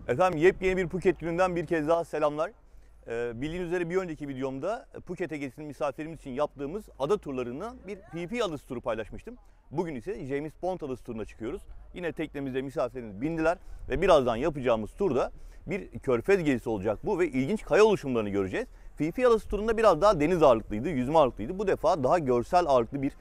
Efendim yepyeni bir Phuket gününden bir kez daha selamlar. Bildiğiniz üzere bir önceki videomda Phuket'e getiren misafirimiz için yaptığımız ada turlarından bir PP adası turu paylaşmıştım. Bugün ise James Bond adası turuna çıkıyoruz. Yine teknemizde misafirlerimiz bindiler ve birazdan yapacağımız turda bir körfez gezisi olacak bu ve ilginç kaya oluşumlarını göreceğiz. PP adası turunda biraz daha deniz ağırlıklıydı, yüzme ağırlıklıydı. Bu defa daha görsel ağırlıklı bir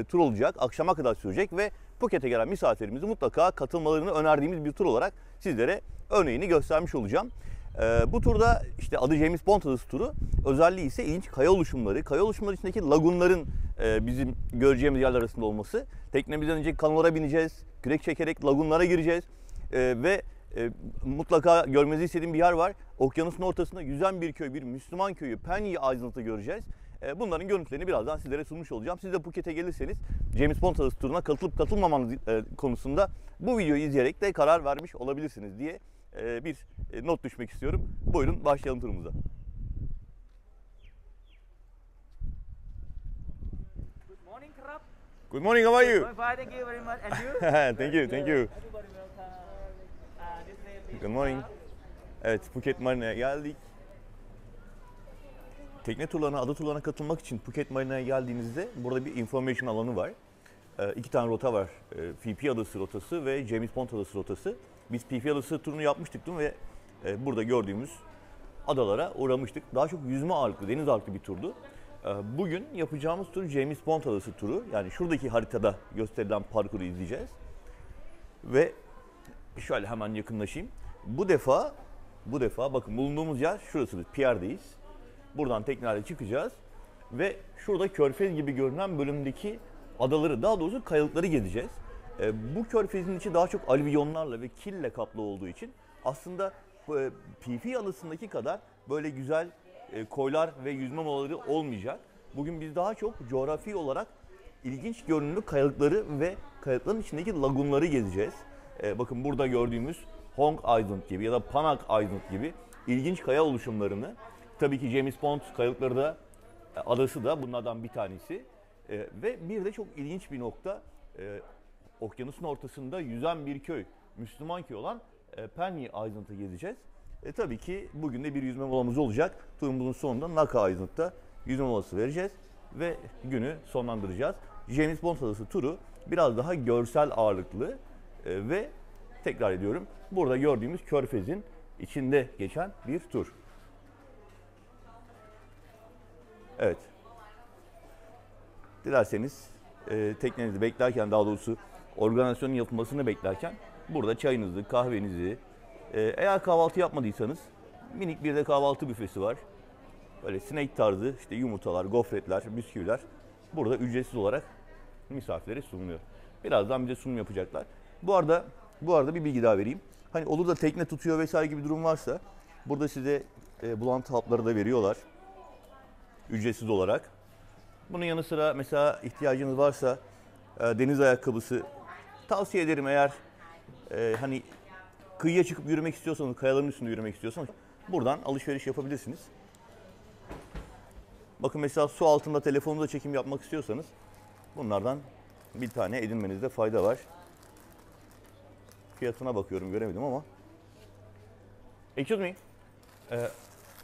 tur olacak. Akşama kadar sürecek ve Phuket'e gelen misafirimizi mutlaka katılmalarını önerdiğimiz bir tur olarak sizlere örneğini göstermiş olacağım. Bu turda işte adı James Bond adası turu, özelliği ise ilginç kaya oluşumları. Kaya oluşumları içindeki lagunların bizim göreceğimiz yerler arasında olması. Teknemizden önce kanolara bineceğiz, kürek çekerek lagunlara gireceğiz ve mutlaka görmenizi istediğim bir yer var. Okyanusun ortasında yüzen bir köy, bir Müslüman köyü, Penny Island'ı göreceğiz. Bunların görüntülerini birazdan sizlere sunmuş olacağım. Siz de Phuket'e gelirseniz James Bond adası turuna katılıp katılmamanız konusunda bu videoyu izleyerek de karar vermiş olabilirsiniz diye bir not düşmek istiyorum. Buyurun başlayalım turumuza. Good morning, Krab. Good morning, how are you? Fine, thank you very much. And you? Thank you, thank you. Everybody welcome. This is Good morning. Evet, Phuket Marina'ya geldik. Tekne turlarına, ada turlarına katılmak için Phuket Marina'ya geldiğinizde burada bir information alanı var. İki tane rota var. PP adası rotası ve James Bond adası rotası. Biz PP adası turunu yapmıştık değil mi? Ve burada gördüğümüz adalara uğramıştık. Daha çok yüzme ağırlıklı, deniz ağırlıklı bir turdu. Bugün yapacağımız tur James Bond adası turu. Yani şuradaki haritada gösterilen parkuru izleyeceğiz. Ve şöyle hemen yakınlaşayım. Bu defa bakın bulunduğumuz yer şurası. Pierre'deyiz. Buradan teknelerle çıkacağız ve şurada körfez gibi görünen bölümdeki adaları, daha doğrusu kayalıkları gezeceğiz. Bu körfezin içi daha çok alüvyonlarla ve kille kaplı olduğu için aslında PP adasındaki kadar böyle güzel koylar ve yüzme molaları olmayacak. Bugün biz daha çok coğrafi olarak ilginç görünümlü kayalıkları ve kayalıkların içindeki lagunları gezeceğiz. Bakın burada gördüğümüz Hong Island gibi ya da Panak Island gibi ilginç kaya oluşumlarını, tabii ki James Bond kayalıkları da, adası da bunlardan bir tanesi. Ve bir de çok ilginç bir nokta, okyanusun ortasında yüzen bir köy, Müslüman köy olan Penny Island'ı gezeceğiz. Tabii ki bugün de bir yüzme molamız olacak. Turumuzun sonunda Naka Island'da yüzme molası vereceğiz ve günü sonlandıracağız. James Bond adası turu biraz daha görsel ağırlıklı ve tekrar ediyorum, burada gördüğümüz körfezin içinde geçen bir tur. Evet. Dilerseniz teknenizi beklerken, daha doğrusu organizasyonun yapılmasını beklerken burada çayınızı, kahvenizi, eğer kahvaltı yapmadıysanız minik bir de kahvaltı büfesi var. Böyle snack tarzı işte yumurtalar, gofretler, bisküviler burada ücretsiz olarak misafirlere sunuluyor. Birazdan bize sunum yapacaklar. Bu arada bir bilgi daha vereyim. Hani olur da tekne tutuyor vesaire gibi bir durum varsa burada size bulantı hapları da veriyorlar. Ücretsiz olarak. Bunun yanı sıra mesela ihtiyacınız varsa deniz ayakkabısı tavsiye ederim, eğer hani kıyıya çıkıp yürümek istiyorsanız, kayaların üstünde yürümek istiyorsanız buradan alışveriş yapabilirsiniz. Bakın mesela su altında telefonunuzla çekim yapmak istiyorsanız bunlardan bir tane edinmenizde fayda var. Fiyatına bakıyorum, göremedim ama. Excuse me.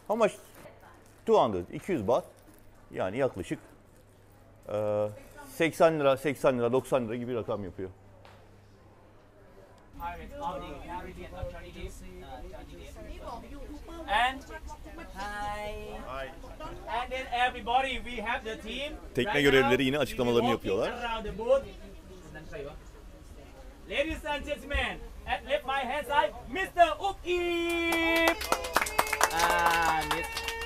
How much? 200 baht. Yani yaklaşık 80 lira, 90 lira gibi rakam yapıyor. And then everybody, we have the team. Tekne görevlileri yine açıklamalarını yapıyorlar. Ladies and gentlemen, at left my hand side, Mr. Ukip.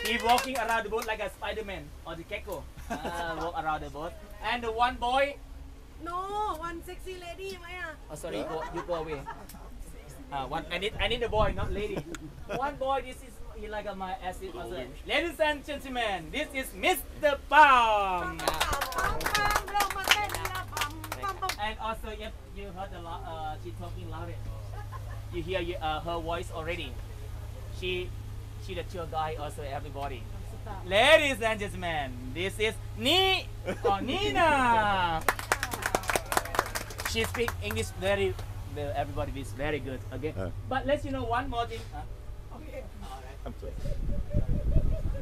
He walking around the boat like a Spider-Man or the gecko. Walk around the boat. And the one boy. No, one sexy lady, Maya. Oh, sorry, you go away. I need the boy, not lady. One boy, this is he like my acid. Ladies and gentlemen, this is Mr. Pam. And also, if you heard a lot, she talking louder. You hear her voice already. She the tour guide also, everybody. Ladies and gentlemen, this is Nina. She speak English very everybody is very good. Okay. Evet. But let's one more thing. Okay. All right.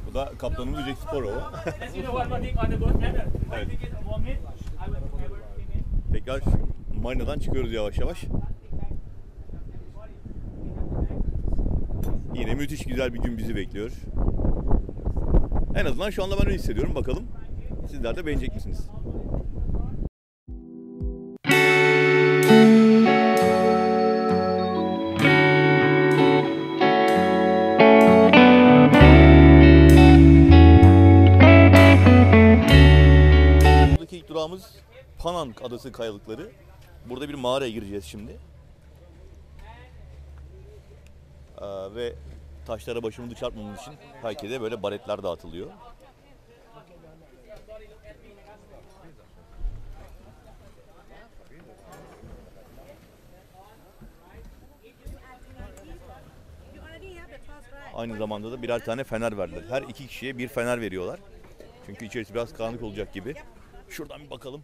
Bu da kaptanımız Jack Sparrow. Let's one more thing on the boat ladder. Evet. I think it's 1 minute. I will never finish. Tekrar marinadan çıkıyoruz yavaş yavaş. Yine müthiş güzel bir gün bizi bekliyor. En azından şu anda ben öyle hissediyorum. Bakalım sizler de beğenecek misiniz? Buradaki ilk durağımız Penang Adası kayalıkları. Burada bir mağaraya gireceğiz şimdi. Ve taşlara başımızı çarpmamamız için herkese böyle baretler dağıtılıyor. Aynı zamanda da birer tane fener verdiler. Her 2 kişiye bir fener veriyorlar. Çünkü içerisi biraz karanlık olacak gibi. Şuradan bir bakalım.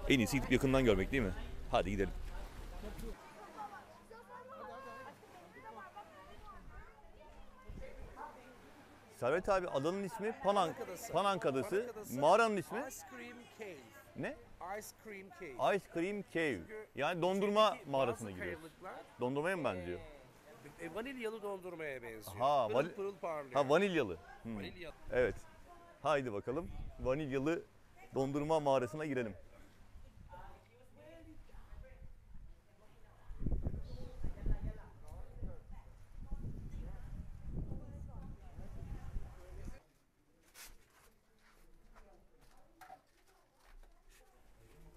En iyisi gidip yakından görmek değil mi? Hadi gidelim. Servet abi, adanın ismi Penang Adası. Mağaranın ismi Ice Cream Cave. ne? Ice Cream Cave. Ice Cream Cave. Yani dondurma mağarasına Bazı giriyoruz. kayalıklar, Dondurmaya mı benziyor? vanilyalı dondurmaya benziyor. Ha, Pırıl pırıl parlıyor. Ha, vanilyalı. Vanilya. Evet. Haydi bakalım. Vanilyalı dondurma mağarasına girelim.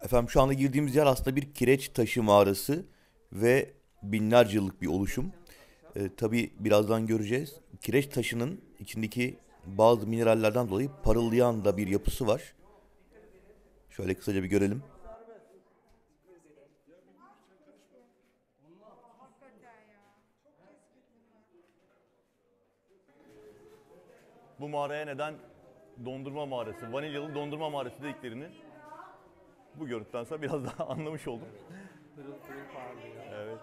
Efendim şu anda girdiğimiz yer aslında bir kireç taşı mağarası ve binlerce yıllık bir oluşum. Tabii birazdan göreceğiz. Kireç taşının içindeki bazı minerallerden dolayı parıldayan da bir yapısı var. Şöyle kısaca bir görelim. Bu mağaraya neden dondurma mağarası, vanilyalı dondurma mağarası dediklerini bu görüntüden sonra biraz daha anlamış oldum. Pırıl pırıl parlıyor. Evet.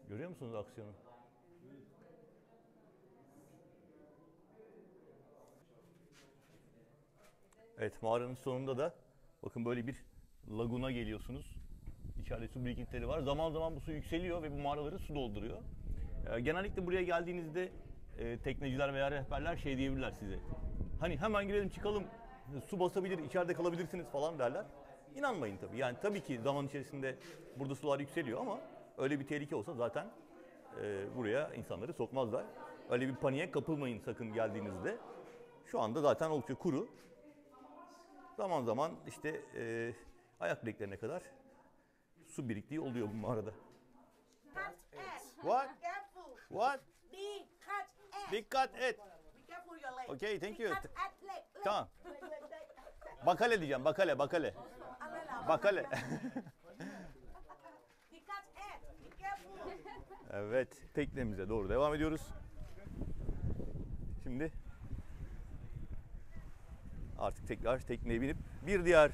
Görüyor musunuz aksiyonu? Evet, mağaranın sonunda da bakın böyle bir laguna geliyorsunuz. İçeride su birikintileri var. Zaman zaman bu su yükseliyor ve bu mağaraları su dolduruyor. Genellikle buraya geldiğinizde tekneciler veya rehberler şey diyebilirler size. Hani hemen girelim çıkalım, su basabilir, içeride kalabilirsiniz falan derler. İnanmayın tabii. Yani tabii ki zaman içerisinde burada sular yükseliyor ama öyle bir tehlike olsa zaten buraya insanları sokmazlar. Öyle bir paniğe kapılmayın sakın geldiğinizde. Şu anda zaten oldukça kuru. Zaman zaman işte ayak bileklerine kadar su biriktiği oluyor bu mağarada. What? Careful. What? Dikkat et. Dikkat et. Be careful your leg. Okay, thank you. Dikkat et leg. Tamam. Bakale diyeceğim, bakale. Bakale. Dikkat et. Be careful. Evet, teknemize doğru devam ediyoruz. Şimdi artık tekrar tekneye binip bir diğer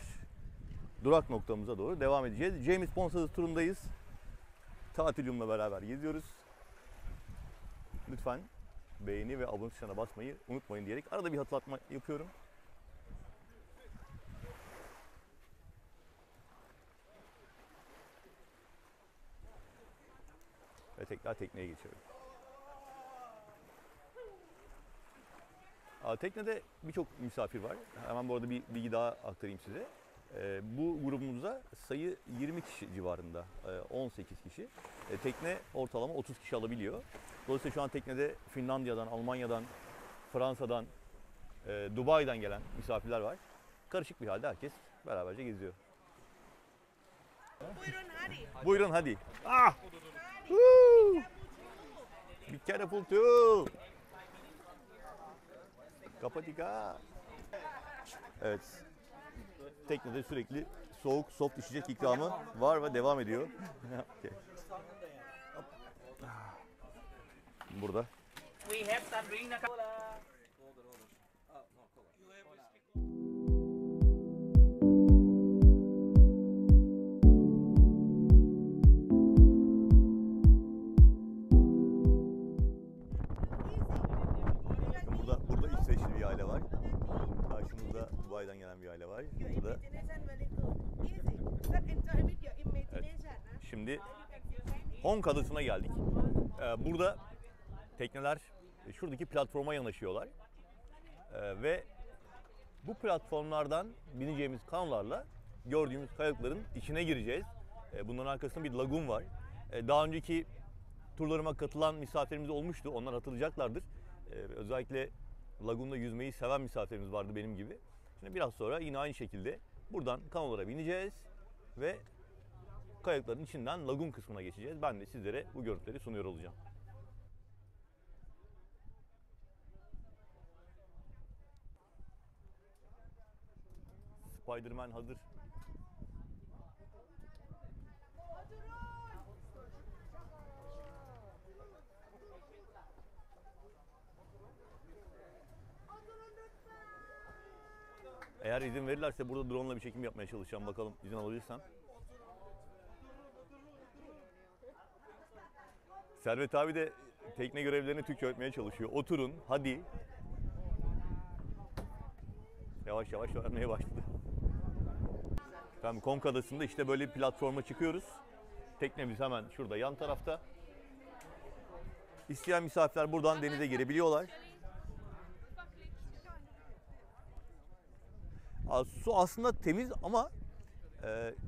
durak noktamıza doğru devam edeceğiz. James Bond Adası turundayız. Tatilyum'la beraber geziyoruz. Lütfen beğeni ve abone tuşuna basmayı unutmayın diyerek arada bir hatırlatma yapıyorum. Ve tekrar tekneye geçiyorum. Teknede birçok misafir var. Hemen bu arada bir bilgi daha aktarayım size. Bu grubumuzda sayı 20 kişi civarında, 18 kişi. Tekne ortalama 30 kişi alabiliyor. Dolayısıyla şu an teknede Finlandiya'dan, Almanya'dan, Fransa'dan, Dubai'den gelen misafirler var. Karışık bir halde herkes beraberce geziyor. Buyurun hadi. Buyurun hadi. Ah! Woo! Be careful too. Kapatika. Evet. Teknede sürekli soğuk, soft içecek ikramı var ve devam ediyor. Okay. Burada. We have some drink นะครับ Burada İsveçli bir aile var. Karşımızda Dubai'den gelen bir aile var. Burada. Şimdi Hong Adası'na geldik. Burada tekneler şuradaki platforma yanaşıyorlar. Ve bu platformlardan bineceğimiz kanolarla gördüğümüz kayalıkların içine gireceğiz. Bunların arkasında bir lagun var. Daha önceki turlarıma katılan misafirimiz olmuştu. Onlar hatırlayacaklardır. Özellikle lagunda yüzmeyi seven misafirimiz vardı benim gibi. Şimdi biraz sonra yine aynı şekilde buradan kanolara bineceğiz ve kayalıkların içinden lagun kısmına geçeceğiz. Ben de sizlere bu görüntüleri sunuyor olacağım. Spider-Man hazır. Eğer izin verirlerse burada drone ile bir çekim yapmaya çalışacağım. Bakalım izin alabilirsem. Servet abi de tekne görevlilerini Türkçe öğretmeye çalışıyor. Oturun, hadi. Yavaş yavaş öğrenmeye başladı. Efendim Konk Adası'nda işte böyle bir platforma çıkıyoruz. Teknemiz hemen şurada yan tarafta. İsteyen misafirler buradan denize girebiliyorlar. Su aslında temiz ama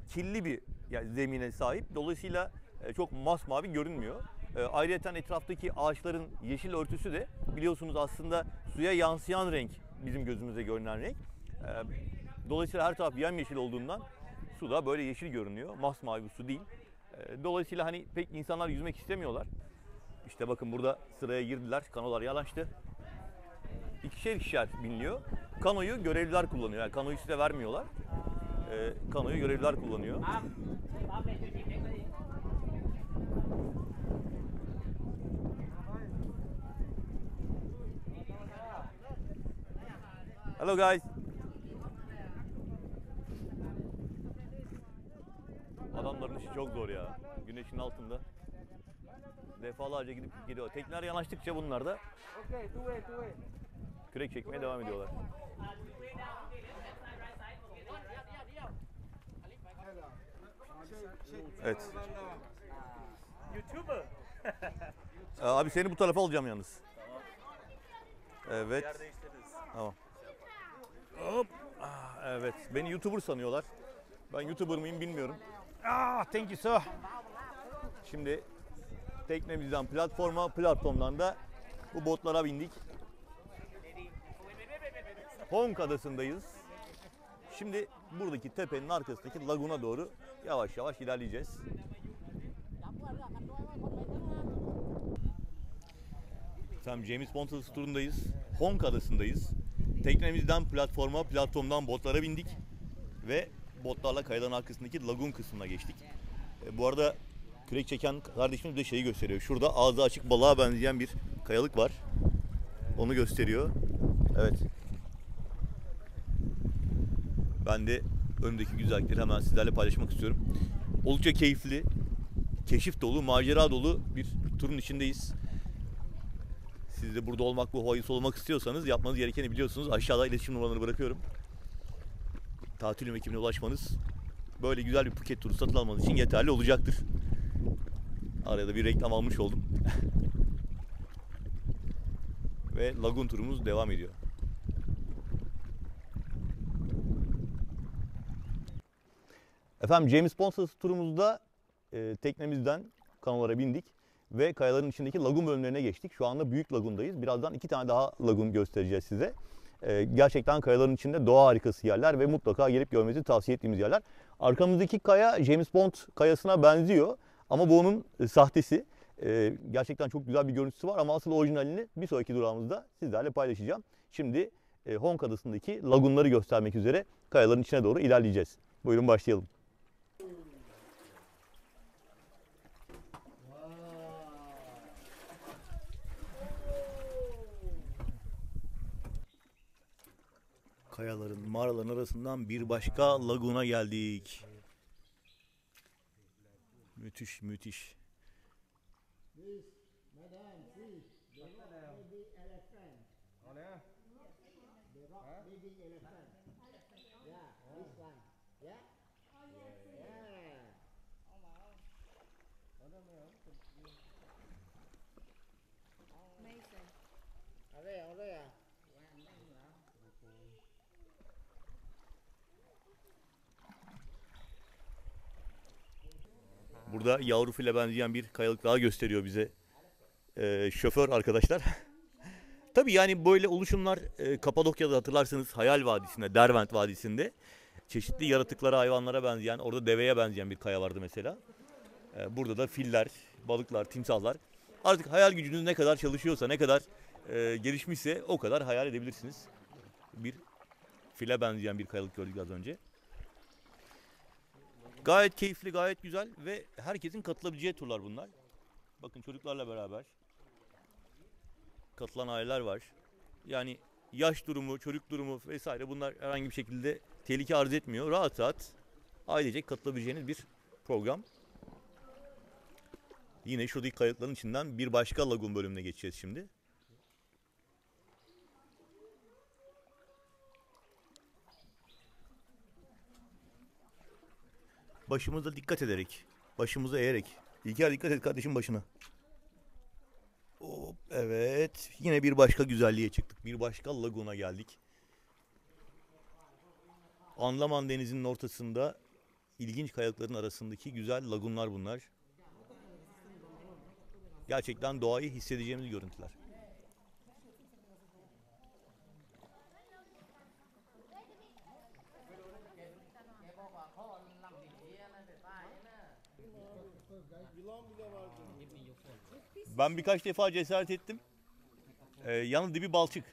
kirli bir zemine sahip. Dolayısıyla çok masmavi görünmüyor. Ayrıca etraftaki ağaçların yeşil örtüsü de biliyorsunuz aslında suya yansıyan renk, bizim gözümüze görünen renk. Dolayısıyla her taraf yemyeşil olduğundan su da böyle yeşil görünüyor. Masmavi bir su değil. Dolayısıyla hani pek insanlar yüzmek istemiyorlar. İşte bakın burada sıraya girdiler. Kanolar yanaştı. İkişer biniliyor. Kanoyu görevliler kullanıyor. Yani kanoyu size vermiyorlar. Kanoyu görevliler kullanıyor. Hello guys. Adamların işi çok zor ya. Güneşin altında. Defalarca gidip geliyor. Tekneler yanaştıkça bunlar da kürek çekmeye devam ediyorlar. Evet. YouTuber. Abi seni bu tarafa alacağım yalnız. Evet. Tamam. Hop. Evet. Beni YouTuber sanıyorlar. Ben YouTuber mıyım bilmiyorum. Thank you sir. Şimdi teknemizden platformdan da bu botlara bindik. Hong Adası'ndayız. Şimdi buradaki tepenin arkasındaki laguna doğru yavaş yavaş ilerleyeceğiz. Efendim James Bond adası turundayız. Hong Adası'ndayız. Teknemizden platformdan botlara bindik ve botlarla kayaların arkasındaki lagun kısmına geçtik. Bu arada kürek çeken kardeşimiz de şeyi gösteriyor. Şurada ağzı açık balığa benzeyen bir kayalık var. Onu gösteriyor. Evet. Ben de önümdeki güzellikleri hemen sizlerle paylaşmak istiyorum. Oldukça keyifli, keşif dolu, macera dolu bir turun içindeyiz. Siz de burada olmak, bu havayı solumak istiyorsanız yapmanız gerekeni biliyorsunuz. Aşağıda iletişim numaralarını bırakıyorum. Tatil ekibine ulaşmanız böyle güzel bir Phuket turu satın almanız için yeterli olacaktır. Araya da bir reklam almış oldum. Ve lagun turumuz devam ediyor. Efendim James Bond turumuzda teknemizden kanolara bindik ve kayaların içindeki lagun bölümlerine geçtik. Şu anda büyük lagundayız. Birazdan 2 tane daha lagun göstereceğiz size. Gerçekten kayaların içinde doğa harikası yerler ve mutlaka gelip görmenizi tavsiye ettiğimiz yerler. Arkamızdaki kaya James Bond kayasına benziyor ama bu onun sahtesi. Gerçekten çok güzel bir görüntüsü var ama asıl orijinalini bir sonraki durağımızda sizlerle paylaşacağım. Şimdi Honk Adası'ndaki lagunları göstermek üzere kayaların içine doğru ilerleyeceğiz. Buyurun başlayalım. Kayaların, mağaraların arasından bir başka laguna geldik. Müthiş, müthiş. Burada yavru file benzeyen bir kayalık daha gösteriyor bize şoför arkadaşlar. Tabii yani böyle oluşumlar Kapadokya'da hatırlarsanız Hayal Vadisi'nde, Dervent Vadisi'nde çeşitli yaratıklara, hayvanlara benzeyen, orada deveye benzeyen bir kaya vardı mesela. Burada da filler, balıklar, timsahlar. Artık hayal gücünüz ne kadar çalışıyorsa, ne kadar gelişmişse o kadar hayal edebilirsiniz. Bir file benzeyen bir kayalık gördük az önce. Gayet keyifli, gayet güzel ve herkesin katılabileceği turlar bunlar. Bakın çocuklarla beraber katılan aileler var. Yani yaş durumu, çocuk durumu vesaire bunlar herhangi bir şekilde tehlike arz etmiyor. Rahat rahat ailecek katılabileceğiniz bir program. Yine şuradaki kayalıkların içinden bir başka lagun bölümüne geçeceğiz şimdi. Başımıza dikkat ederek, başımıza eğerek. İlker dikkat et kardeşim başına. Hop, evet. Yine bir başka güzelliğe çıktık. Bir başka laguna geldik. Andaman Denizi'nin ortasında ilginç kayalıkların arasındaki güzel lagunlar bunlar. Gerçekten doğayı hissedeceğimiz görüntüler. Ben birkaç defa cesaret ettim. Yalnız dibi balçık.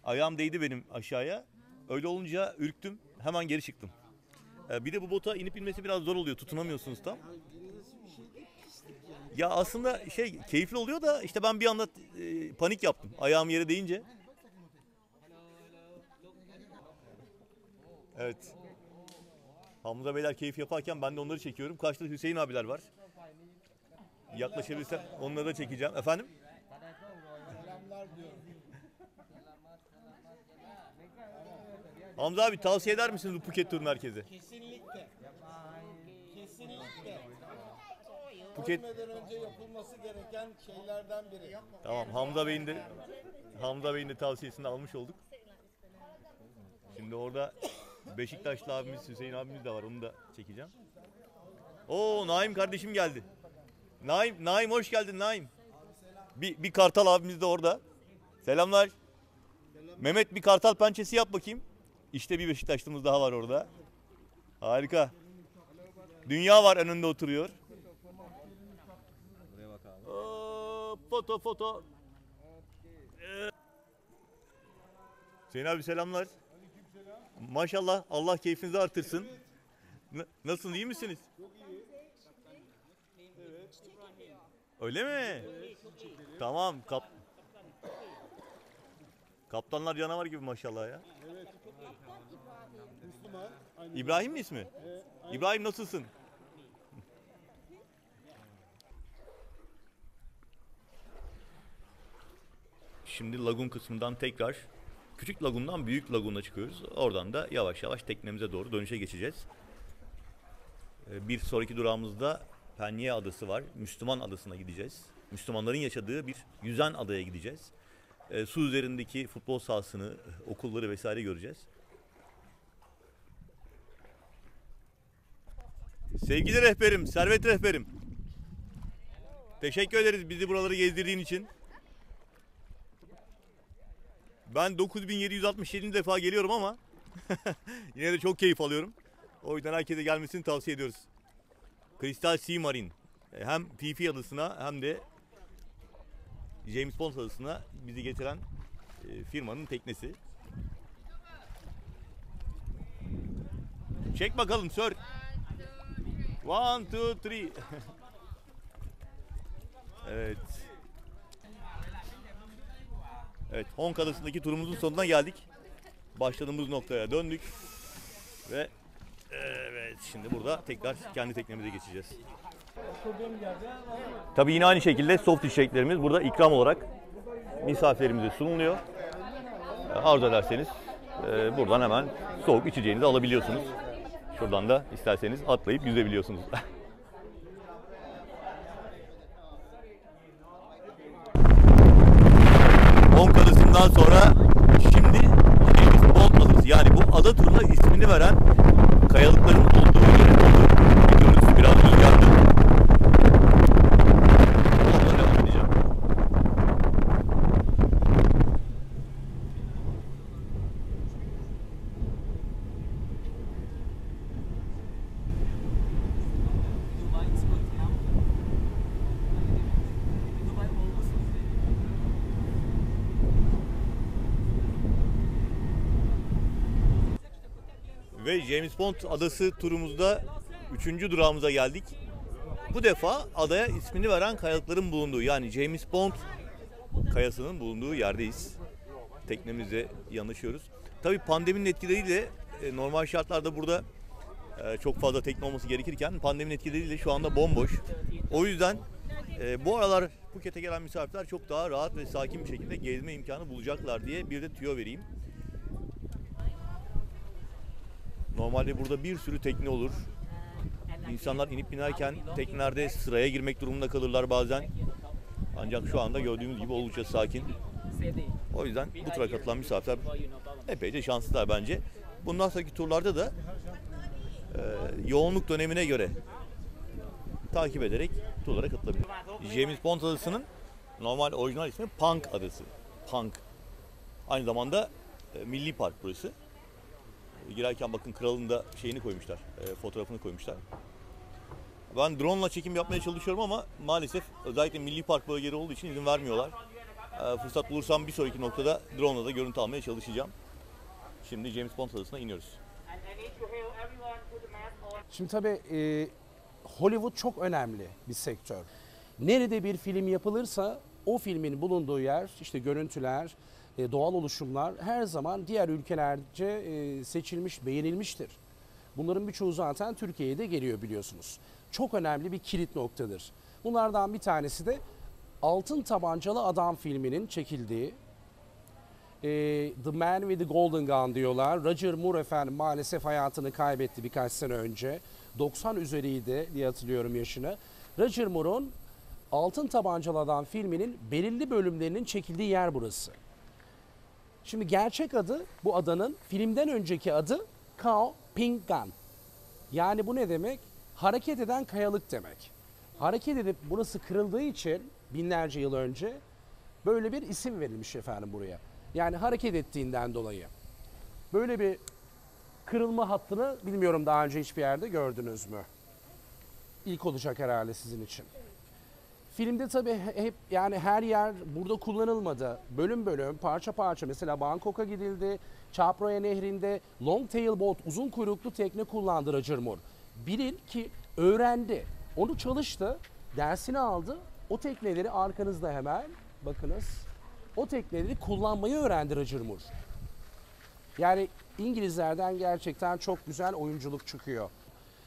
Ayağım değdi benim aşağıya. Öyle olunca ürktüm. Hemen geri çıktım. Bir de bu bota inip inmesi biraz zor oluyor. Tutunamıyorsunuz tam. Ya aslında keyifli oluyor da işte ben bir anda panik yaptım. Ayağım yere değince. Evet. Hamza Beyler keyif yaparken ben de onları çekiyorum. Karşıda Hüseyin abiler var. Yaklaşabilirsem onları da çekeceğim. Efendim? Hamza abi tavsiye eder misiniz bu Phuket turunu herkese? Kesinlikle. Kesinlikle. Phuket... Ölmeden önce yapılması gereken şeylerden biri. Tamam, Hamza Bey'in de tavsiyesini almış olduk. Şimdi orada Beşiktaşlı abimiz, Hüseyin abimiz de var. Onu da çekeceğim. Oo, Naim kardeşim geldi. Naim hoş geldin Naim. Bir kartal abimiz de orada. Selamlar. Mehmet bir kartal pençesi yap bakayım. İşte bir Beşiktaşlımız daha var orada. Harika. Dünya var önünde oturuyor. Foto. Hüseyin abi selamlar. Maşallah Allah keyfinizi artırsın. Nasılsın, iyi misiniz? Çok iyi. Evet. Öyle mi? Tamam. Kaptanlar canavar gibi maşallah ya. Evet. Müslüman. Aynı İbrahim mi ismi? İbrahim nasılsın? Şimdi lagun kısmından tekrar küçük lagundan büyük laguna çıkıyoruz. Oradan da yavaş yavaş teknemize doğru dönüşe geçeceğiz. Bir sonraki durağımızda Penye Adası var. Müslüman Adası'na gideceğiz. Müslümanların yaşadığı bir yüzen adaya gideceğiz. Su üzerindeki futbol sahasını, okulları vesaire göreceğiz. Sevgili rehberim, Servet rehberim. Teşekkür ederiz bizi buraları gezdirdiğin için. Ben 9767. defa geliyorum ama yine de çok keyif alıyorum. O yüzden herkese gelmesini tavsiye ediyoruz. Crystal Sea Marine. Hem Phi Adası'na hem de James Bond Adası'na bizi getiren firmanın teknesi. Çek bakalım sir. 1, 2, 3. Evet. Evet, Honk Adası'ndaki turumuzun sonuna geldik. Başladığımız noktaya döndük. Ve evet, şimdi burada tekrar kendi teknemize geçeceğiz. Tabii yine aynı şekilde soft içeceklerimiz burada ikram olarak misafirlerimize sunuluyor. Arzu ederseniz buradan hemen soğuk içeceğinizi alabiliyorsunuz. Şuradan da isterseniz atlayıp yüzebiliyorsunuz. Honk Adası'ndan sonra şimdi James Bond Adası, yani bu ada turuna ismini veren kayalıkların olduğu yere doğru gidiyoruz. Biraz rüzgarlı. Onunla devam edeceğim. Ve James Bond Adası turumuzda 3. durağımıza geldik. Bu defa adaya ismini veren kayalıkların bulunduğu, yani James Bond kayasının bulunduğu yerdeyiz. Teknemizle yanaşıyoruz. Tabii pandeminin etkileriyle normal şartlarda burada çok fazla tekne olması gerekirken pandeminin etkileriyle şu anda bomboş. O yüzden bu aralar Phuket'e gelen misafirler çok daha rahat ve sakin bir şekilde gezme imkanı bulacaklar diye bir de tüyo vereyim. Normalde burada bir sürü tekne olur. İnsanlar inip binerken teknelerde sıraya girmek durumunda kalırlar bazen. Ancak şu anda gördüğümüz gibi oldukça sakin. O yüzden bu tura katılan misafirler epeyce şanslılar bence. Bundan sonraki turlarda da yoğunluk dönemine göre takip ederek turlara katılabilir. James Bond Adası'nın normal orijinal ismi Punk Adası. Punk. Aynı zamanda milli park burası. Girerken bakın kralın da şeyini koymuşlar, fotoğrafını koymuşlar. Ben drone ile çekim yapmaya çalışıyorum ama maalesef özellikle milli park bölgeleri olduğu için izin vermiyorlar. Fırsat bulursam bir sonraki noktada drone ile da görüntü almaya çalışacağım. Şimdi James Bond Adası'na iniyoruz. Şimdi tabii Hollywood çok önemli bir sektör. Nerede bir film yapılırsa o filmin bulunduğu yer, işte görüntüler, doğal oluşumlar her zaman diğer ülkelerce seçilmiş, beğenilmiştir. Bunların birçoğu zaten Türkiye'ye de geliyor biliyorsunuz. Çok önemli bir kilit noktadır. Bunlardan bir tanesi de Altın Tabancalı Adam filminin çekildiği, The Man with the Golden Gun diyorlar. Roger Moore efendim maalesef hayatını kaybetti birkaç sene önce. 90 üzeriydi diye hatırlıyorum yaşını. Roger Moore'un Altın Tabancalı Adam filminin belirli bölümlerinin çekildiği yer burası. Şimdi gerçek adı, bu adanın filmden önceki adı Khao Ping Gan. Yani bu ne demek? Hareket eden kayalık demek. Hareket edip burası kırıldığı için binlerce yıl önce böyle bir isim verilmiş efendim buraya. Yani hareket ettiğinden dolayı. Böyle bir kırılma hattını bilmiyorum daha önce hiçbir yerde gördünüz mü? İlk olacak herhalde sizin için. Filmde tabii hep yani her yer burada kullanılmadı. Bölüm bölüm, parça parça. Mesela Bangkok'a gidildi. Chao Phraya Nehri'nde long tail boat, uzun kuyruklu tekne kullandı Roger Moore. Bilin ki öğrendi. Onu çalıştı, dersini aldı. O tekneleri arkanızda hemen bakınız. O tekneleri kullanmayı öğrendi Roger Moore. Yani İngilizlerden gerçekten çok güzel oyunculuk çıkıyor.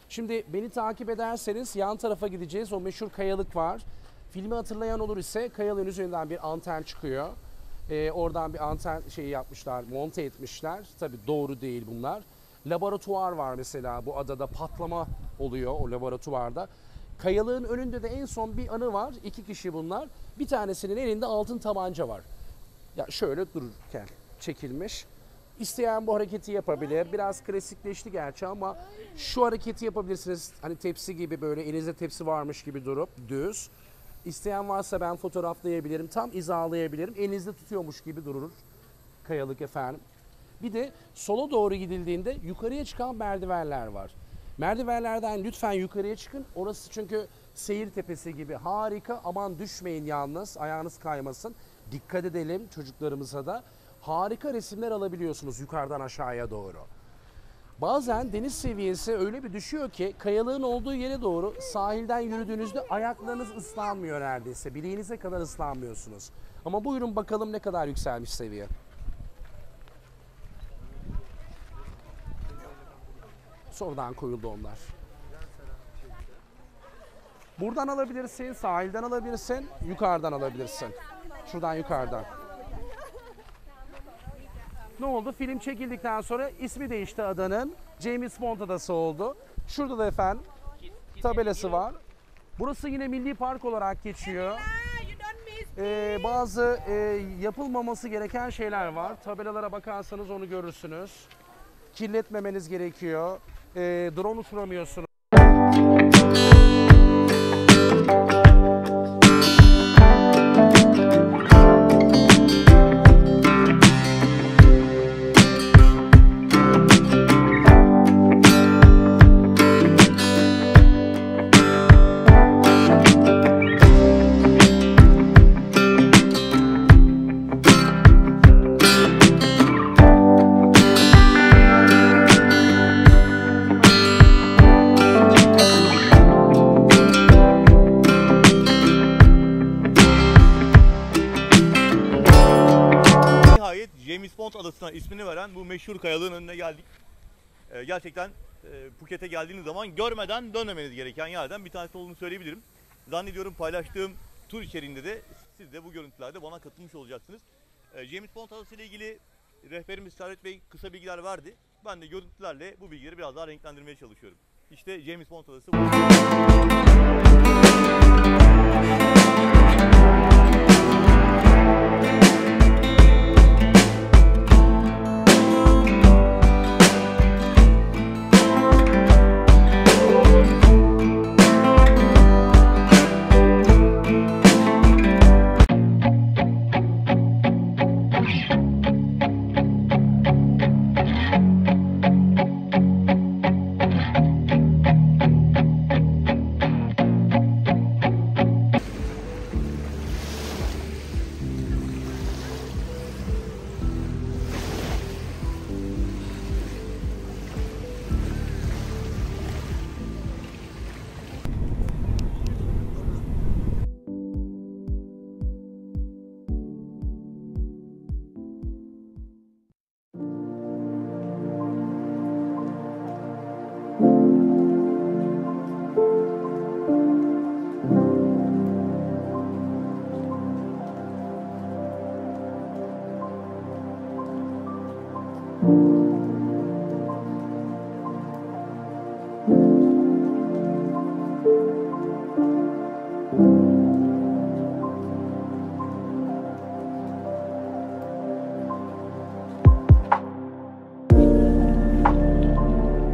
Şimdi beni takip ederseniz yan tarafa gideceğiz. O meşhur kayalık var. Filmi hatırlayan olur ise kayalığın üzerinden bir anten çıkıyor. Oradan bir anten şeyi yapmışlar, monte etmişler. Tabii doğru değil bunlar. Laboratuvar var mesela bu adada, patlama oluyor o laboratuvarda. Kayalığın önünde de en son bir anı var. 2 kişi bunlar. Bir tanesinin elinde altın tabanca var. Ya şöyle dururken çekilmiş. İsteyen bu hareketi yapabilir. Biraz klasikleşti gerçi ama şu hareketi yapabilirsiniz. Hani tepsi gibi böyle elinizde tepsi varmış gibi durup düz. İsteyen varsa ben fotoğraflayabilirim. Tam hizalayabilirim. Elinizde tutuyormuş gibi durur kayalık efendim. Bir de sola doğru gidildiğinde yukarıya çıkan merdivenler var. Merdivenlerden lütfen yukarıya çıkın. Orası çünkü seyir tepesi gibi harika. Aman düşmeyin yalnız. Ayağınız kaymasın. Dikkat edelim çocuklarımıza da. Harika resimler alabiliyorsunuz yukarıdan aşağıya doğru. Bazen deniz seviyesi öyle bir düşüyor ki kayalığın olduğu yere doğru sahilden yürüdüğünüzde ayaklarınız ıslanmıyor neredeyse. Bileğinize kadar ıslanmıyorsunuz. Ama buyurun bakalım ne kadar yükselmiş seviye. Sonradan koyuldu onlar. Buradan alabilirsin, sahilden alabilirsin, yukarıdan alabilirsin. Şuradan yukarıdan. Ne oldu? Film çekildikten sonra ismi değişti adanın. James Bond adası oldu. Şurada da efendim tabelası var. Burası yine milli park olarak geçiyor. You don't miss Bazı yapılmaması gereken şeyler var. Tabelalara bakarsanız onu görürsünüz. Kirletmemeniz gerekiyor. Drone uçuramıyorsunuz. Nihayet James Bond adasına ismini veren bu meşhur kayalığın önüne geldik. Gerçekten Phuket'e geldiğiniz zaman görmeden dönmemeniz gereken yerden bir tanesi olduğunu söyleyebilirim. Zannediyorum paylaştığım tur içeriğinde de siz de bu görüntülerde bana katılmış olacaksınız. James Bond adası ile ilgili rehberimiz Servet Bey kısa bilgiler verdi. Ben de görüntülerle bu bilgileri biraz daha renklendirmeye çalışıyorum. İşte James Bond adası bu.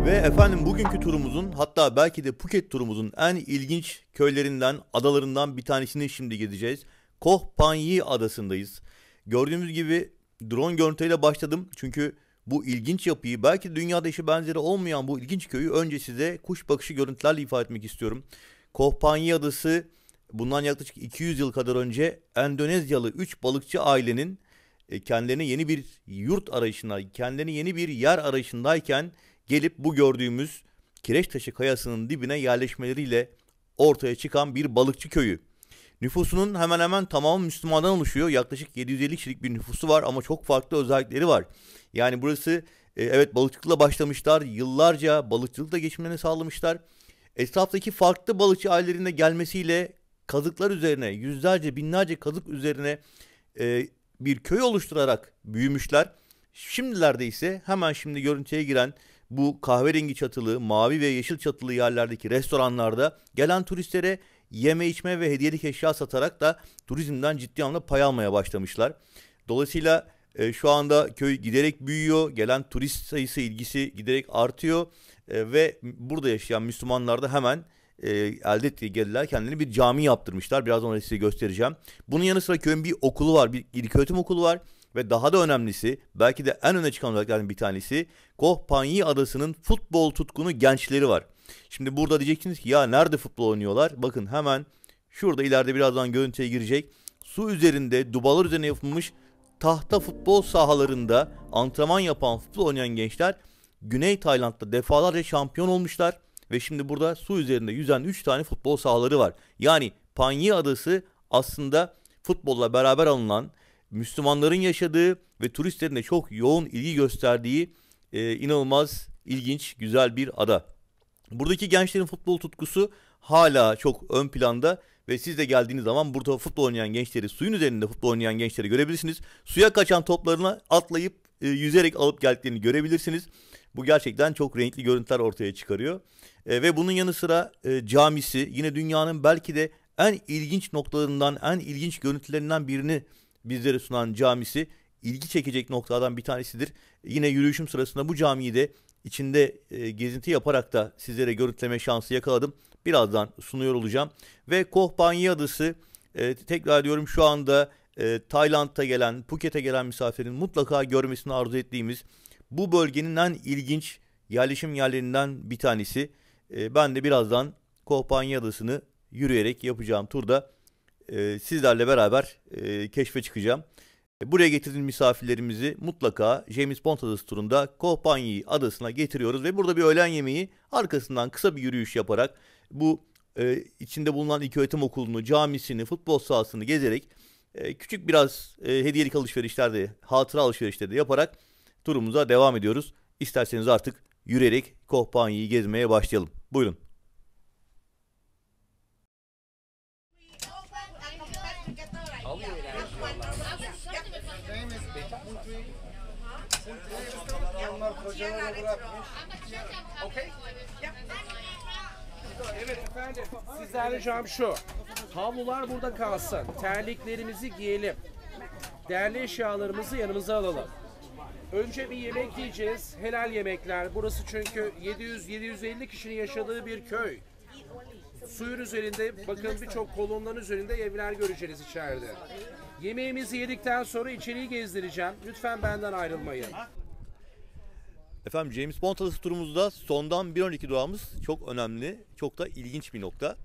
Ve efendim bugünkü turumuzun, hatta belki de Phuket turumuzun en ilginç köylerinden, adalarından bir tanesini şimdi gezeceğiz. Koh Phanyi adasındayız. Gördüğümüz gibi drone görüntüyle başladım. Çünkü bu ilginç yapıyı, belki de dünyada eşi benzeri olmayan bu ilginç köyü önce size kuş bakışı görüntülerle ifade etmek istiyorum. Koh Phanyi adası bundan yaklaşık 200 yıl kadar önce Endonezyalı 3 balıkçı ailenin kendilerine yeni bir yurt arayışında, kendilerine yeni bir yer arayışındayken gelip bu gördüğümüz Kireçtaşı Kayası'nın dibine yerleşmeleriyle ortaya çıkan bir balıkçı köyü. Nüfusunun hemen hemen tamamı Müslümandan oluşuyor. Yaklaşık 750 kişilik bir nüfusu var ama çok farklı özellikleri var. Yani burası evet balıkçılıkla başlamışlar. Yıllarca balıkçılıkla geçimlerini sağlamışlar. Etraftaki farklı balıkçı ailelerine gelmesiyle kazıklar üzerine, yüzlerce, binlerce kazık üzerine bir köy oluşturarak büyümüşler. Şimdilerde ise hemen şimdi görüntüye giren bu kahverengi çatılı, mavi ve yeşil çatılı yerlerdeki restoranlarda gelen turistlere yeme içme ve hediyelik eşya satarak da turizmden ciddi anlamda pay almaya başlamışlar. Dolayısıyla şu anda köy giderek büyüyor, gelen turist sayısı, ilgisi giderek artıyor ve burada yaşayan Müslümanlar da hemen elde ettiği gelirler kendilerine bir cami yaptırmışlar. Birazdan onu size göstereceğim. Bunun yanı sıra köyün bir okulu var, bir ilköğretim okulu var. Ve daha da önemlisi, belki de en öne çıkan özelliklerden bir tanesi, Koh Phanyi adasının futbol tutkunu gençleri var. Şimdi burada diyeceksiniz ki ya nerede futbol oynuyorlar? Bakın hemen şurada ileride birazdan görüntüye girecek. Su üzerinde, dubalar üzerine yapılmış tahta futbol sahalarında antrenman yapan, futbol oynayan gençler Güney Tayland'da defalarca şampiyon olmuşlar ve şimdi burada su üzerinde yüzen 3 tane futbol sahaları var. Yani Panyi Adası aslında futbolla beraber alınan, Müslümanların yaşadığı ve turistlerin de çok yoğun ilgi gösterdiği inanılmaz ilginç, güzel bir ada. Buradaki gençlerin futbol tutkusu hala çok ön planda ve siz de geldiğiniz zaman burada futbol oynayan gençleri, suyun üzerinde futbol oynayan gençleri görebilirsiniz. Suya kaçan toplarına atlayıp yüzerek alıp geldiklerini görebilirsiniz. Bu gerçekten çok renkli görüntüler ortaya çıkarıyor. Ve bunun yanı sıra camisi yine dünyanın belki de en ilginç noktalarından, en ilginç görüntülerinden birini bizlere sunan camisi ilgi çekecek noktalardan bir tanesidir. Yine yürüyüşüm sırasında bu camiyi de içinde gezinti yaparak da sizlere görüntüleme şansı yakaladım. Birazdan sunuyor olacağım. Ve Koh Phangi Adası, tekrar diyorum, şu anda Tayland'a gelen, Phuket'e gelen misafirin mutlaka görmesini arzu ettiğimiz bu bölgenin en ilginç yerleşim yerlerinden bir tanesi. Ben de birazdan Koh Phangi Adası'nı yürüyerek yapacağım turda sizlerle beraber keşfe çıkacağım. Buraya getirdiğim misafirlerimizi mutlaka James Bond Adası turunda Koh Phangi Adası'na getiriyoruz ve burada bir öğlen yemeği, arkasından kısa bir yürüyüş yaparak bu içinde bulunan ilköğretim okulunu, camisini, futbol sahasını gezerek küçük biraz hediyelik alışverişler de, hatıra alışverişleri de yaparak turumuza devam ediyoruz. İsterseniz artık yürüyerek Koh Phangi'yi gezmeye başlayalım. Buyurun. Onlar kocaları bırakmış. Evet efendim, sizden ricam şu. Havlular burada kalsın. Terliklerimizi giyelim. Değerli eşyalarımızı yanımıza alalım. Önce bir yemek yiyeceğiz. Helal yemekler. Burası çünkü 700-750 kişinin yaşadığı bir köy. Suyun üzerinde, bakın birçok kolonların üzerinde evler göreceğiz içeride. Yemeğimizi yedikten sonra içeriği gezdireceğim. Lütfen benden ayrılmayın. Efendim, James Bond Adası turumuzda sondan bir önceki durağımız çok önemli, çok da ilginç bir nokta.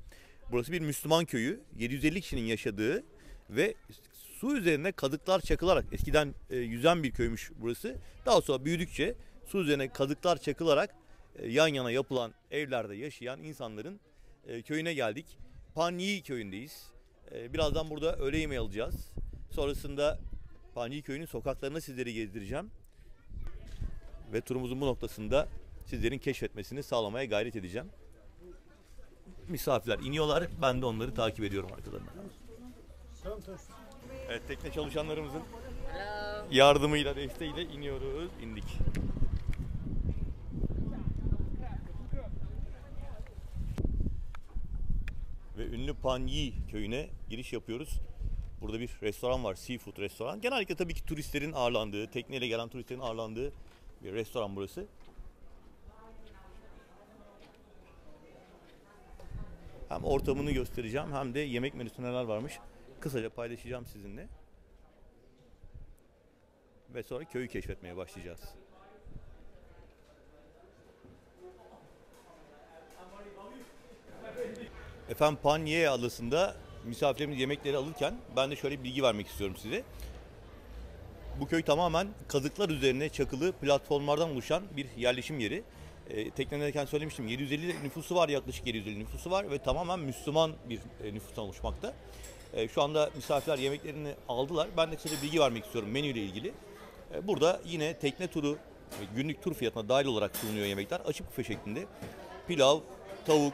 Burası bir Müslüman köyü, 750 kişinin yaşadığı ve su üzerine kazıklar çakılarak, eskiden yüzen bir köymüş burası. Daha sonra büyüdükçe su üzerine kazıklar çakılarak yan yana yapılan evlerde yaşayan insanların köyüne geldik. Phangi köyündeyiz. Birazdan burada öğle yemeği alacağız. Sonrasında Phangi köyünün sokaklarını sizleri gezdireceğim. Ve turumuzun bu noktasında sizlerin keşfetmesini sağlamaya gayret edeceğim. Misafirler iniyorlar, ben de onları takip ediyorum arkalarından. Evet, tekne çalışanlarımızın yardımıyla, desteğiyle iniyoruz, indik. Ve ünlü Phangi köyüne giriş yapıyoruz. Burada bir restoran var, seafood restoran. Genellikle tabii ki turistlerin ağırlandığı, tekneyle gelen turistlerin ağırlandığı bir restoran burası. Hem ortamını göstereceğim hem de yemek menüsü neler varmış kısaca paylaşacağım sizinle. Ve sonra köyü keşfetmeye başlayacağız. Efendim, Phangi Adası'nda misafirlerimiz yemekleri alırken ben de şöyle bir bilgi vermek istiyorum size. Bu köy tamamen kazıklar üzerine çakılı platformlardan oluşan bir yerleşim yeri. Teknedeyken söylemiştim, 750 nüfusu var, yaklaşık 750 nüfusu var ve tamamen Müslüman bir nüfustan oluşmakta. Şu anda misafirler yemeklerini aldılar. Ben de size bilgi vermek istiyorum menüyle ilgili. Burada yine tekne turu, günlük tur fiyatına dahil olarak sunuluyor yemekler. Açık büfe şeklinde. Pilav, tavuk,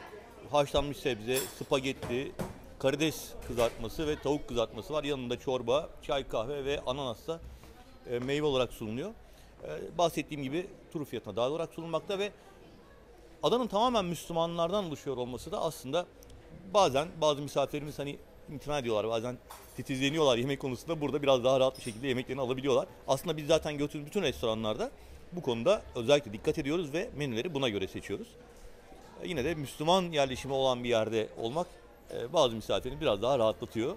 haşlanmış sebze, spagetti, karides kızartması ve tavuk kızartması var. Yanında çorba, çay, kahve ve ananasla meyve olarak sunuluyor. Bahsettiğim gibi tur fiyatına dahil olarak sunulmakta ve adanın tamamen Müslümanlardan oluşuyor olması da aslında bazen bazı misafirlerimiz hani imtina ediyorlar, bazen titizleniyorlar yemek konusunda, burada biraz daha rahat bir şekilde yemeklerini alabiliyorlar. Aslında biz zaten götürdüğümüz bütün restoranlarda bu konuda özellikle dikkat ediyoruz ve menüleri buna göre seçiyoruz. Yine de Müslüman yerleşimi olan bir yerde olmak bazı misafirini biraz daha rahatlatıyor.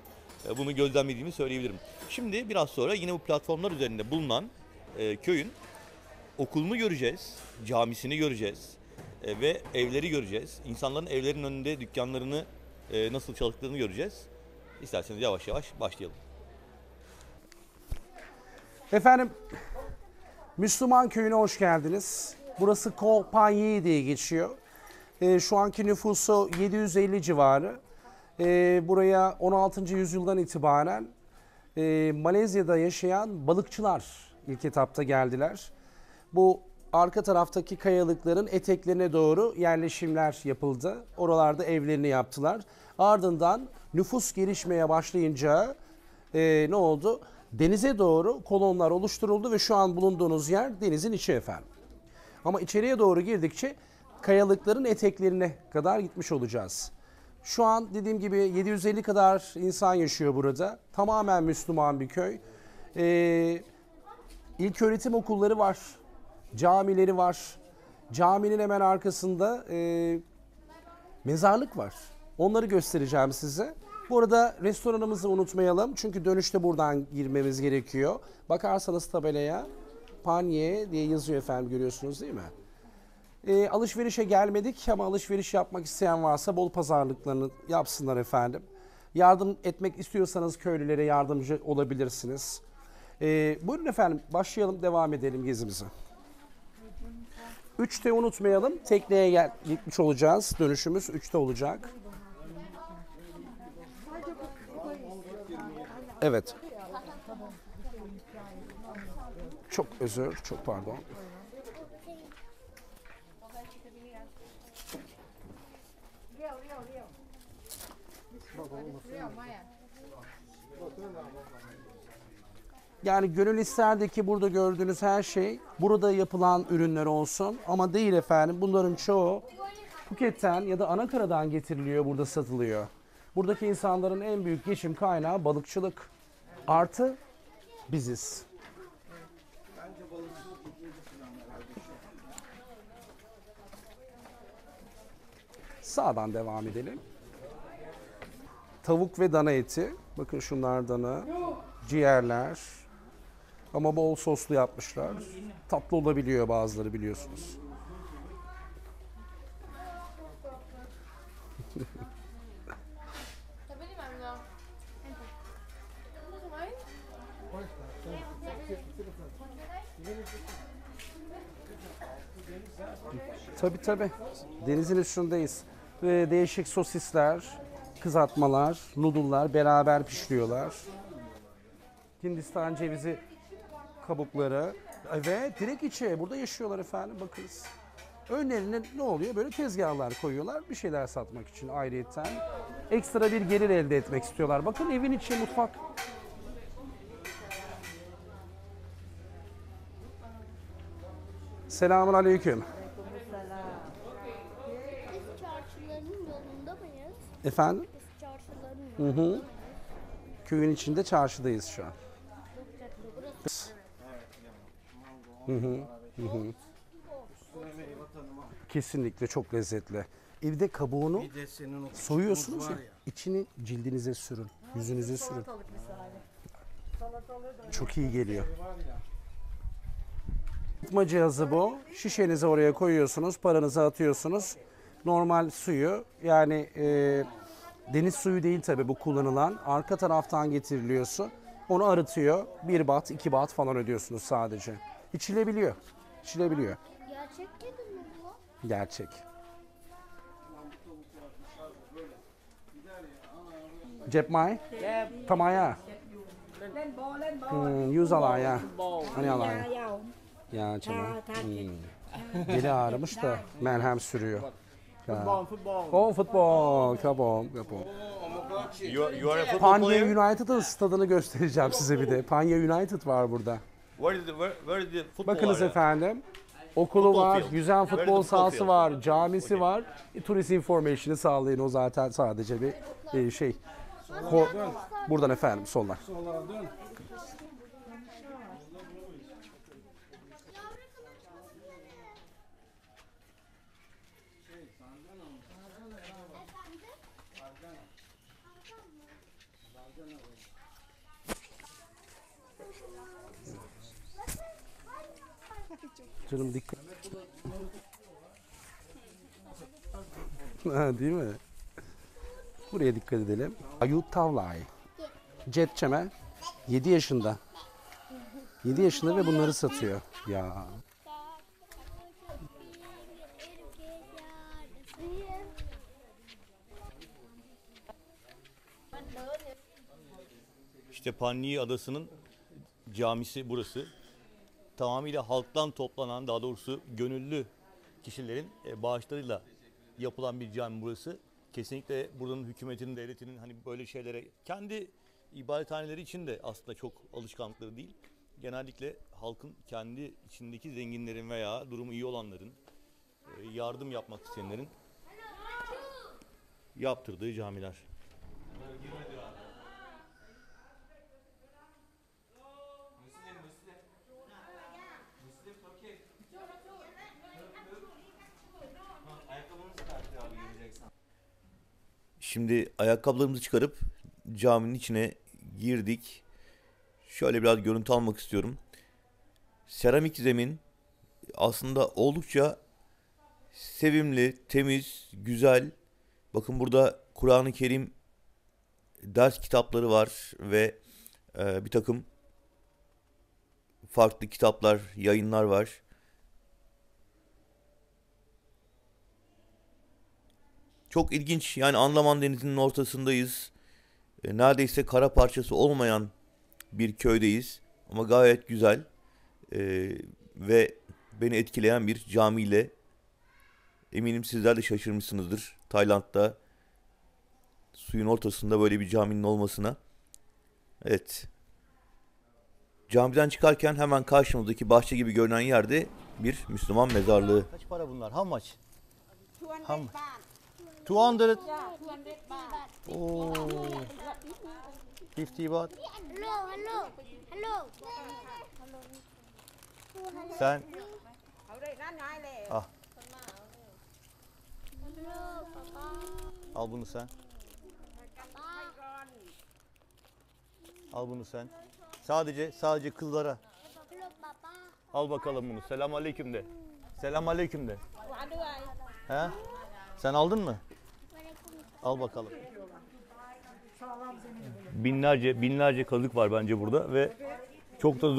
Bunu gözlemlediğimi söyleyebilirim. Şimdi biraz sonra yine bu platformlar üzerinde bulunan köyün okulunu göreceğiz, camisini göreceğiz ve evleri göreceğiz. İnsanların evlerinin önünde dükkanlarını nasıl çalıştığını göreceğiz. İsterseniz yavaş yavaş başlayalım. Efendim, Müslüman köyüne hoş geldiniz. Burası Koh-Phangan diye geçiyor. Şu anki nüfusu 750 civarı. Buraya 16. yüzyıldan itibaren Malezya'da yaşayan balıkçılar ilk etapta geldiler. Bu arka taraftaki kayalıkların eteklerine doğru yerleşimler yapıldı. Oralarda evlerini yaptılar. Ardından nüfus gelişmeye başlayınca ne oldu? Denize doğru kolonlar oluşturuldu ve şu an bulunduğunuz yer denizin içi efendim. Ama içeriye doğru girdikçe kayalıkların eteklerine kadar gitmiş olacağız. Şu an dediğim gibi 750 kadar insan yaşıyor burada. Tamamen Müslüman bir köy. İlköğretim okulları var. Camileri var. Caminin hemen arkasında mezarlık var. Onları göstereceğim size. Bu arada restoranımızı unutmayalım. Çünkü dönüşte buradan girmemiz gerekiyor. Bakarsanız tabelaya Panye diye yazıyor efendim, görüyorsunuz değil mi? Alışverişe gelmedik ama alışveriş yapmak isteyen varsa bol pazarlıklarını yapsınlar efendim. Yardım etmek istiyorsanız köylülere yardımcı olabilirsiniz. Buyurun efendim, başlayalım, devam edelim gezimize. 3'te unutmayalım, tekneye gitmiş olacağız. Dönüşümüz 3'te olacak. Evet. Çok özür, çok pardon. Yani gönül isterdi ki burada gördüğünüz her şey burada yapılan ürünler olsun ama değil efendim. Bunların çoğu Phuket'ten ya da Anakara'dan getiriliyor, burada satılıyor. Buradaki insanların en büyük geçim kaynağı balıkçılık. Artı biziz. Sağdan devam edelim. Tavuk ve dana eti. Bakın şunlar dana. Ciğerler. Ama bol soslu yapmışlar. Tatlı olabiliyor bazıları, biliyorsunuz. Tabii. Denizin üstündeyiz. Ve değişik sosisler, kızartmalar, noodle'lar beraber pişiriyorlar. Hindistan cevizi kabukları. Evet, direkt içi. Burada yaşıyorlar efendim, bakınız. Önlerine ne oluyor? Böyle tezgahlar koyuyorlar bir şeyler satmak için ayrıyetten. Ekstra bir gelir elde etmek istiyorlar. Bakın evin içi mutfak. Selamun aleyküm. Biz çarşıların yolunda mıyız? Efendim? Biz çarşıların yolunda. Köyün içinde çarşıdayız şu an. Kesinlikle çok lezzetli. Evde kabuğunu soyuyorsunuz ya, içini cildinize sürün, yüzünüze sürün. Çok iyi geliyor. Tutma cihazı bu. Şişenizi oraya koyuyorsunuz, paranızı atıyorsunuz. Normal suyu, yani deniz suyu değil tabii bu kullanılan. Arka taraftan getiriliyor su. Onu arıtıyor. 1 baht, 2 baht falan ödüyorsunuz sadece. İçilebiliyor. İçilebiliyor. Gerçek kedi mi bu? Gerçek. Jep mai? Tamaya. Yüz alaya. Hani alaya? Ya canım. Beli ağrımış da merhem sürüyor. Futbol. Futbol. Kabom. You are a football Panya player? United'ın stadını göstereceğim size bir de. Panya United var burada. Where is the football Bakınız area? efendim. Okulu Football var, field. yüzen Where is futbol the football sahası field? var, camisi var. Turist information'ı sağlayın, o zaten sadece bir şey. Buradan efendim, soldan. Canım dikkat. Ha, değil mi? Buraya dikkat edelim. Ayut Tavlay. Jet Çeme 7 yaşında. 7 yaşında ve bunları satıyor. Ya. İşte Panyi Adası'nın camisi burası. Tamamıyla halktan toplanan, daha doğrusu gönüllü kişilerin bağışlarıyla yapılan bir cami burası. Kesinlikle buranın hükümetinin, devletinin hani böyle şeylere, kendi ibadethaneleri için de aslında çok alışkanlıkları değil. Genellikle halkın kendi içindeki zenginlerin veya durumu iyi olanların, yardım yapmak isteyenlerin yaptırdığı camiler. Şimdi ayakkabılarımızı çıkarıp caminin içine girdik. Şöyle biraz görüntü almak istiyorum. Seramik zemin aslında oldukça sevimli, temiz, güzel. Bakın burada Kur'an-ı Kerim ders kitapları var ve bir takım farklı kitaplar, yayınlar var. Çok ilginç, yani Andaman Denizi'nin ortasındayız. Neredeyse kara parçası olmayan bir köydeyiz. Ama gayet güzel ve beni etkileyen bir camiyle, eminim sizler de şaşırmışsınızdır. Tayland'da suyun ortasında böyle bir caminin olmasına. Evet. Camiden çıkarken hemen karşımızdaki bahçe gibi görünen yerde bir Müslüman mezarlığı. Kaç para bunlar? How much? 200 How much? baht. 200. Yeah, 200 baht. Oh. 50 baht. Hello, hello, hello. Sen Ở đây nó nói là ah, Hello, papa. al bunu sen. Al bunu sen. Sadece kızlara. Hello, papa. Al bakalım bunu. Selam aleyküm de. Selam aleyküm de. quả đưa ai. He? Sen aldın mı? Al bakalım. Binlerce kazık var bence burada ve çok da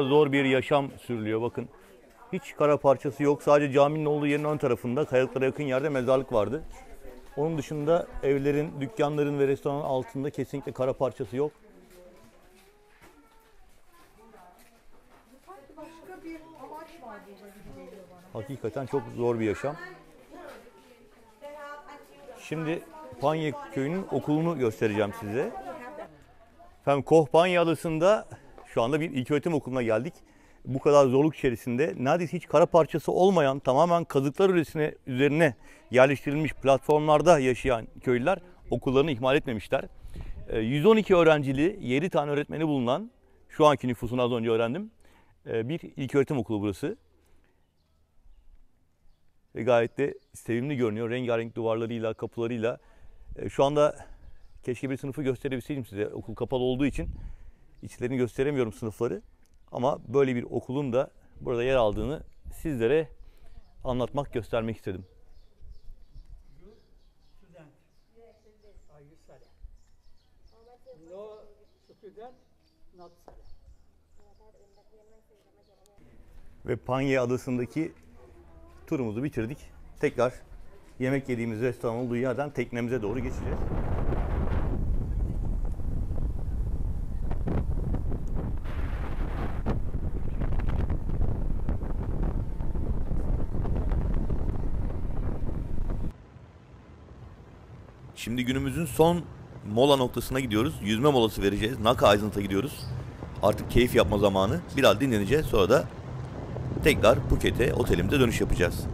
zor bir yaşam sürülüyor. Bakın. Hiç kara parçası yok. Sadece caminin olduğu yerin ön tarafında, kayalıklara yakın yerde mezarlık vardı. Onun dışında evlerin, dükkanların ve restoranın altında kesinlikle kara parçası yok. Hakikaten çok zor bir yaşam. Şimdi Panya köyünün okulunu göstereceğim size. Efendim Koh Panya Adası'nda şu anda bir ilköğretim okuluna geldik. Bu kadar zorluk içerisinde neredeyse hiç kara parçası olmayan, tamamen kazıklar üzerine yerleştirilmiş platformlarda yaşayan köylüler okullarını ihmal etmemişler. 112 öğrencili, 7 tane öğretmeni bulunan, şu anki nüfusunu az önce öğrendim, bir ilköğretim okulu burası. Ve gayet de sevimli görünüyor. Rengarenk duvarlarıyla, kapılarıyla. Şu anda keşke bir sınıfı gösterebilseydim size. Okul kapalı olduğu için içlerini gösteremiyorum, sınıfları. Ama böyle bir okulun da burada yer aldığını sizlere anlatmak, göstermek istedim. Ve Panya Adası'ndaki turumuzu bitirdik. Tekrar yemek yediğimiz restoran olduğu yerden teknemize doğru geçeceğiz. Şimdi günümüzün son mola noktasına gidiyoruz. Yüzme molası vereceğiz. Naka Island'a gidiyoruz. Artık keyif yapma zamanı. Biraz dinleneceğiz. Sonra da tekrar Phuket'e, otelimize dönüş yapacağız.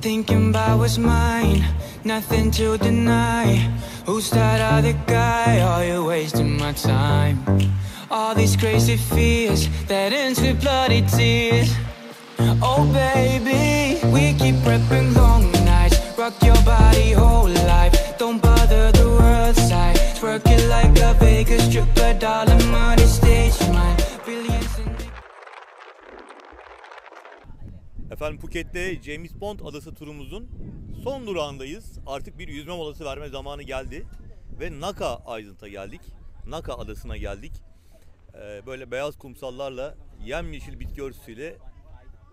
Thinking about what's mine, nothing to deny. Who's that other guy? Are you wasting my time? All these crazy fears that ends with bloody tears. Oh baby, we keep prepping long nights. Rock your body whole life. Don't bother the world side. Twerk it like a Vegas stripper, darling, money stage mine. Billions in the... Efendim Phuket'te James Bond Adası turumuzun son durağındayız. Artık bir yüzme molası verme zamanı geldi. Ve Naka Island'a geldik. Naka Adası'na geldik. Böyle beyaz kumsallarla, yemyeşil bitki örtüsüyle,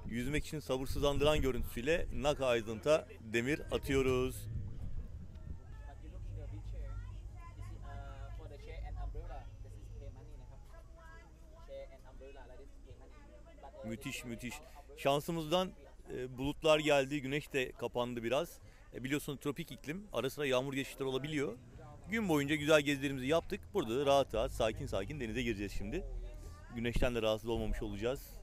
yüzmek için sabırsızlandıran görüntüsüyle Naka Island'a demir atıyoruz. Müthiş müthiş. Şansımızdan bulutlar geldi, güneş de kapandı biraz. Biliyorsun tropik iklim, ara sıra yağmur geçişleri olabiliyor. Gün boyunca güzel gezilerimizi yaptık. Burada da rahat rahat, sakin sakin denize gireceğiz şimdi. Güneşten de rahatsız olmamış olacağız.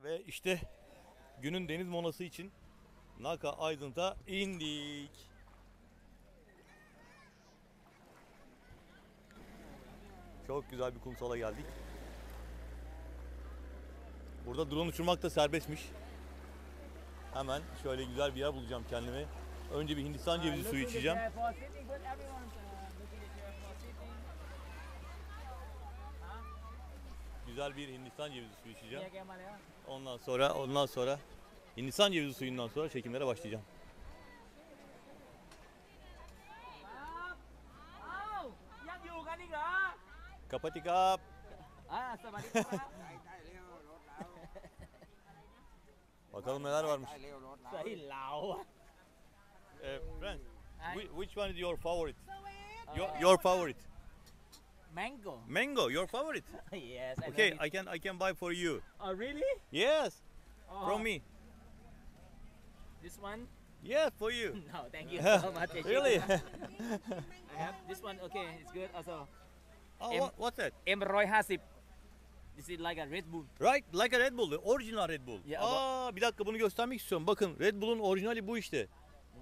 Ve işte günün deniz molası için Naka Island'a indik. Çok güzel bir kumsala geldik. Burada drone uçurmak da serbestmiş. Hemen şöyle güzel bir yer bulacağım kendime. Önce bir Hindistan cevizi suyu içeceğim. Güzel bir Hindistan cevizi suyu içeceğim. Ondan sonra Hindistan cevizi suyundan sonra çekimlere başlayacağım. Kapatikap. Bakalım neler varmış. Friends, which one is your favorite? Your favorite? Mango. Mango, your favorite? Yes. Okay, I can buy for you. Oh really? Yes, Oh, from me. This one? Yes, for you. No, thank you so much. Really? I have this one. Okay, it's good also. Oh, what's that? M150. This is like a Red Bull. Right, like a Red Bull, the original Red Bull. Yeah, Bir dakika bunu göstermek istiyorum. Bakın Red Bull'un orijinali bu işte.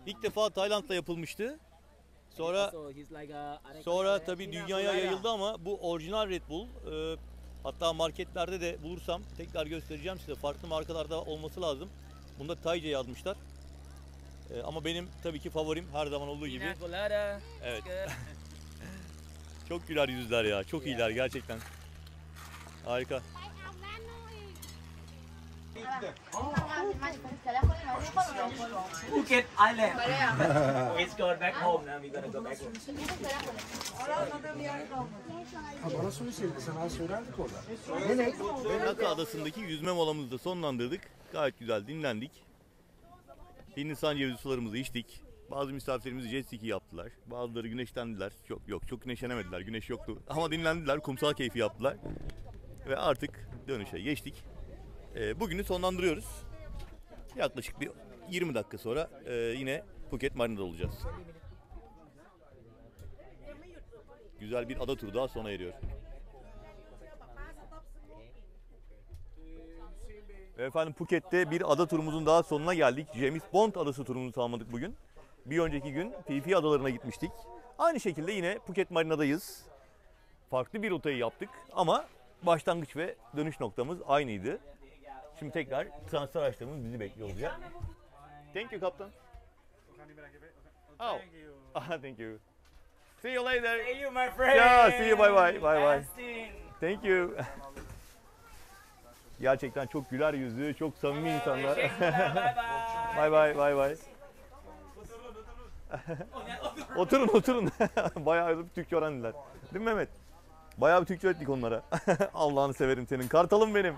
İlk defa Tayland'da yapılmıştı. Sonra tabii dünyaya yayıldı ama bu orijinal Red Bull. Hatta marketlerde de bulursam tekrar göstereceğim size. Farklı markalarda olması lazım. Bunda Thaice yazmışlar. Ama benim tabii ki favorim her zaman olduğu gibi. Evet. Çok güler yüzler ya. Çok iyiler gerçekten. Harika. Phuket Island. It's going back home now. We're gonna go back home. Bana söyleseydin sen söylerdik orada. Ve Naka Adası'ndaki yüzme molamızı da sonlandırdık. Gayet güzel dinlendik. Hindistan cevizi sularımızı içtik. Bazı misafirlerimiz jet ski yaptılar. Bazıları güneşlendiler. Çok güneşlenemediler. Güneş yoktu. Ama dinlendiler. Kumsal keyfi yaptılar. Ve artık dönüşe geçtik. Bugünü sonlandırıyoruz. Yaklaşık bir 20 dakika sonra yine Phuket Marina'da olacağız. Güzel bir ada turu daha sona eriyor. Efendim Phuket'te bir ada turumuzun daha sonuna geldik. James Bond adası turumuzu tamamladık bugün. Bir önceki gün Phi Phi adalarına gitmiştik. Aynı şekilde yine Phuket Marina'dayız. Farklı bir rotayı yaptık ama başlangıç ve dönüş noktamız aynıydı. Şimdi tekrar transfer araçlarımız bizi bekliyor olacak. Thank you kaptan. Oh. Thank you. See you later. See you, my friend. Yeah, see you. Bye bye. Bye bye. Justin. Thank you. Gerçekten çok güler yüzlü, çok samimi insanlar. Bye bye. Bye bye, bye bye. Oturun. Bayağı bir Türkçe öğrendiler. Değil mi Mehmet? Bayağı bir Türkçe öğrettik onlara. Allah'ını severim senin. Kartalım benim.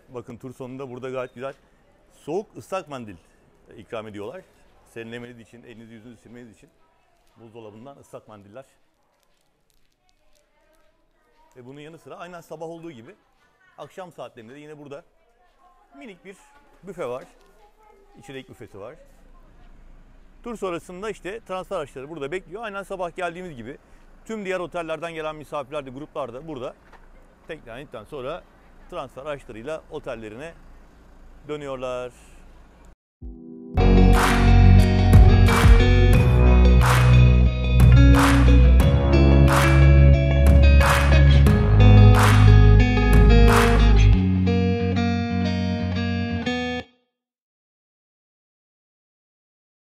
Bakın tur sonunda burada gayet güzel soğuk ıslak mendil ikram ediyorlar. Serinlemeniz için, elinizi yüzünüzü silmeniz için buzdolabından ıslak mendiller. Ve bunun yanı sıra aynen sabah olduğu gibi akşam saatlerinde de yine burada minik bir büfe var. İçecek büfesi var. Tur sonrasında işte transfer araçları burada bekliyor. Aynen sabah geldiğimiz gibi tüm diğer otellerden gelen misafirler de gruplar da burada. Tekrar sonra transfer araçlarıyla otellerine dönüyorlar.